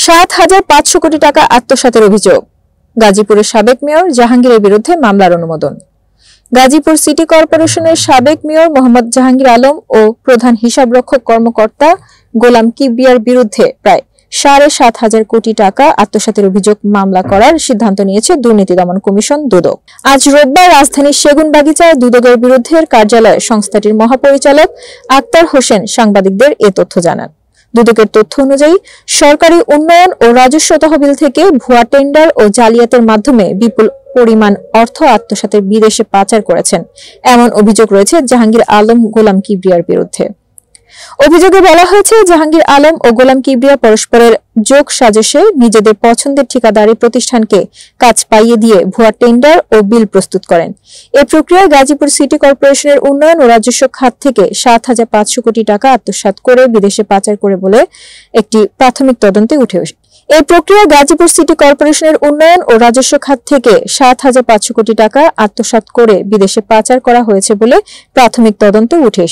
7,500 কোটি টাকা আত্মসাতের অভিযোগ। গাজীপুরের সাবেক মেয়র জাহাঙ্গীরের বিরুদ্ধে মামলার অনুমোদন। গাজীপুর সিটি কর্পোরেশনের সাবেক মেয়র মোহাম্মদ জাহাঙ্গীর আলম ও প্রধান হিসাবরক্ষক কর্মকর্তা গোলাম কিবরিয়ার বিরুদ্ধে প্রায় 7,500 কোটি টাকা আত্মসাতের অভিযোগ মামলা করার সিদ্ধান্ত নিয়েছে দুর্নীতি দমন কমিশন দুদক। আজ রোববার রাজধানীর সেগুনবাগিচায় দুদকের বিরুদ্ধে কার্যালয়ে সংস্থাটির মহাপরিচালক আক্তার হোসেন সাংবাদিকদের এ তথ্য জানান। দুদকের তথ্য অনুযায়ী সরকারি উন্নয়ন ও রাজস্ব তহবিল থেকে ভুয়া টেন্ডার ও জালিয়াতের মাধ্যমে বিপুল পরিমাণ অর্থ আত্মসাতের বিদেশে পাচার করেছেন এমন অভিযোগ রয়েছে জাহাঙ্গীর আলম গোলাম কিবরিয়ার বিরুদ্ধে। অভিযোগে বলা হয়েছে, জাহাঙ্গীর আলম ও গোলাম কিবরিয়া পরস্পরের যোগ সাজেশে নিজেদের পছন্দের ঠিকাদারি প্রতিষ্ঠানকে কাজ পাইয়ে দিয়ে ভুয়া টেন্ডার ও বিল প্রস্তুত করেন। এই প্রক্রিয়ায় গাজীপুর সিটি কর্পোরেশনের উন্নয়ন ও রাজস্ব খাত থেকে 7,500 কোটি টাকা আত্মসাৎ করে বিদেশে পাচার করে বলে একটি প্রাথমিক তদন্তে উঠে আসে। এই প্রক্রিয়ায় গাজীপুর সিটি কর্পোরেশনের উন্নয়ন ও রাজস্ব খাত থেকে 7,500 কোটি টাকা আত্মসাৎ করে বিদেশে পাচার করা হয়েছে বলে প্রাথমিক তদন্তে উঠে এসেছে।